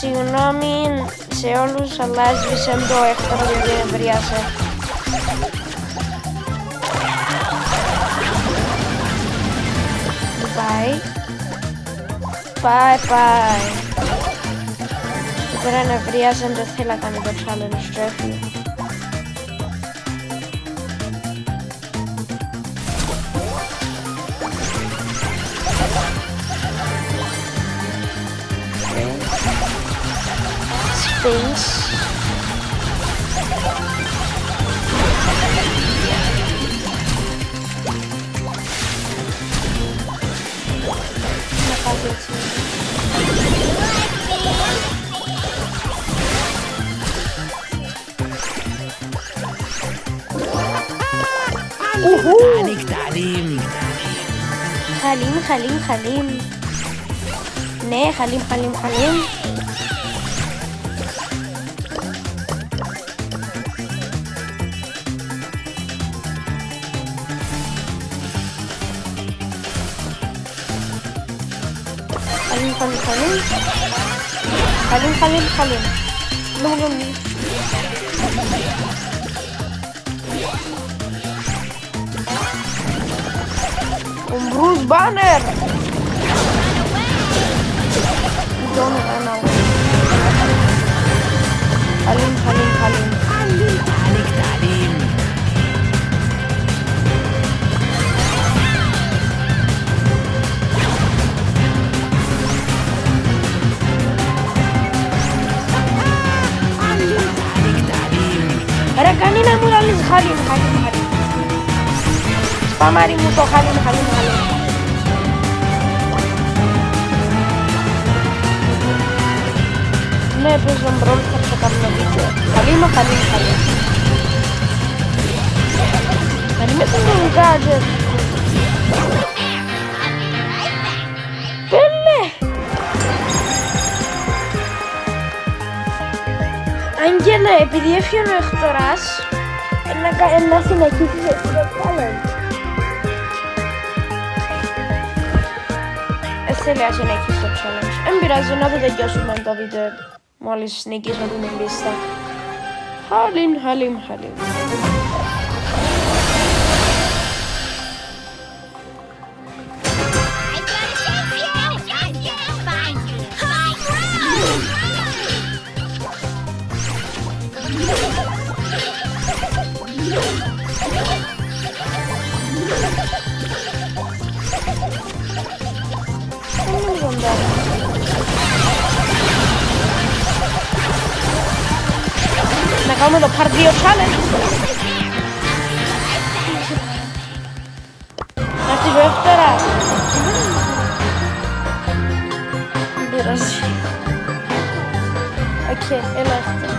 Συγγνώμη σε όλους, αλλά έσβησαν το έκτορο γιατί νευρίασε. Bye. Τώρα νευρίασαν, δεν θέλει να κάνει το challenge του έφυγε. Sphinx. Να πάει έτσι. Χαλίμ. Ναι, χαλίμ. Χαλίμ. Λόγω. Bruce Banner! Don't run away. Halim. Ρε κανένα μου λαλείς Halim. Σπαμάρι μου το Halim. Ναι, παίζον μπρόλ, θα ξεκάμουν βίντεο. Χαλίμα. Καλíme τον gadget. Πέλε! Άγγελε, επειδή έφυγε ο Εκτοράς, να συνεχίσει το challenge. Θέλει να συνεχίσει το challenge. Εν πειράζει, να το τελειώσουμε το βίντεο μόλις νικήσουμε την λίστα. Halim. Να κάνουμε το Part 2 challenge. Να έρθει δεύτερα. Δεν πειράζει. Οκ, έλα έρθει.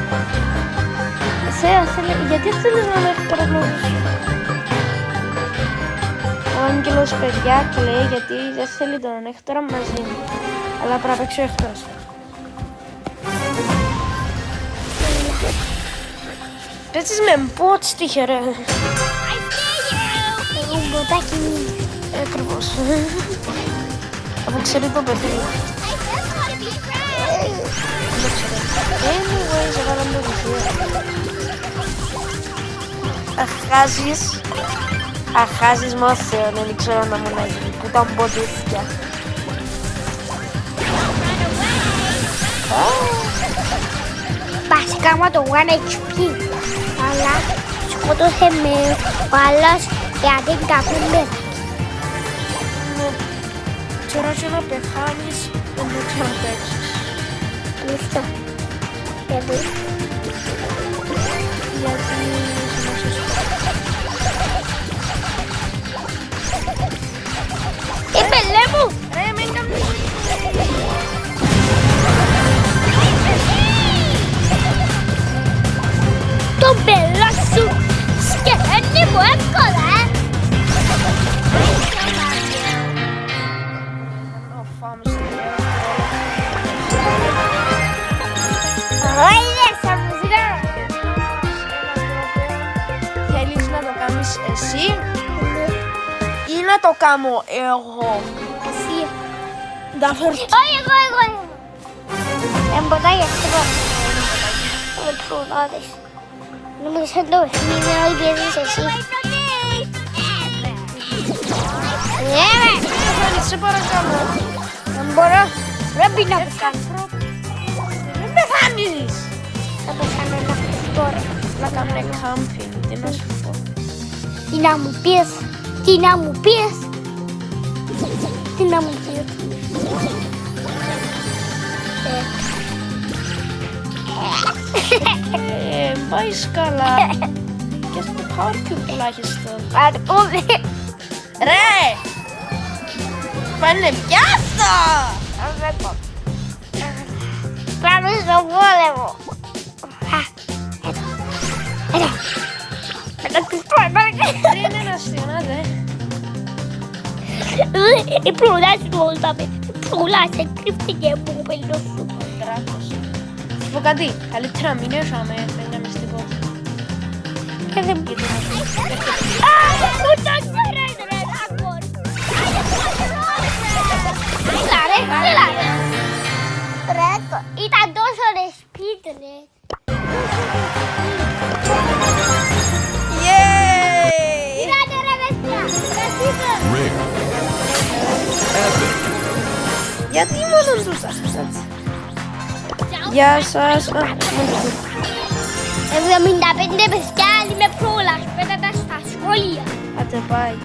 Γιατί θέλεις να με παραγνωρίσεις? Ο Άγγελος παιδιά κλαίει γιατί δεν θέλει τον Έκτορα μαζί μου. Αλλά πρέπει να παίξει ο Έκτορας. Παίζεις με bots τυχερέ. Εγώ μποτάκι μου. Ακριβώς. Από ξέρει το παιδί. Δεν ξέρω. Anyways, έβαλαν το βιβλίο. Αχάζεις μόθεων, δεν ξέρω να μου λέγει. Που ήταν μποτούθια. Βασικά μου το 1 HP. Αλλά σκότωσε με ο άλλος γιατί καπούμε. Ναι. Ξέρω και να πεθάνεις, δεν το ξαναπαίξεις. Αλήθεια. Γιατί Μπελέ μου! Ρε, μην κάνεις. Το μπελά σου σκεφτεί μου εύκολα, Θέλεις να το κάνεις εσύ ή να το κάνω εγώ? Εσύ. Όχι, εγώ. Εν ποτάγια, λοιπόν. Με προλάβεις. Νομίζω το παιχνίδι να πιέζεις εσύ. Ναι, ρε. Σε παρακαλώ. Δεν μπορώ. Πρέπει να πεθάνω. Μην πεθάνεις. Θα πεθάνω να πεις τώρα. Να κάνουμε κάμπινγκ, τι να σου πω. Τι να μου πεις. Τι να μου πεις. Τι να μου πεις. Πάει καλά. Και στο πάρκο τουλάχιστον. Αρκούδι. Ρε! Πάνε πιάστο! Πάμε στον πόλεμο. Έλα. Έλα τους πάνε. Είναι ένα αστυνάτε. Η πλούλα σου το όλταμε. Η πλούλα σε κρύφτηκε μου πέλο σου. Δράκος. Θα πω κάτι. Καλύτερα μην έρχομαι. Δεν κάνεις τίποτα. Και δεν Γιατί να σου μου το ξέρεις ρε Ράκορ. Έλα ρε, έλα ρε. Ράκορ, ήταν τόσο ρε σπίτι ρε. Είδατε ρε παιδιά, κρατήστε. Γιατί μόνο τους άσπισατε. Γεια σας. 75 παιδιά, άλλοι με πρόλαβες, πέτατα στα σχόλια. Άντε πάει.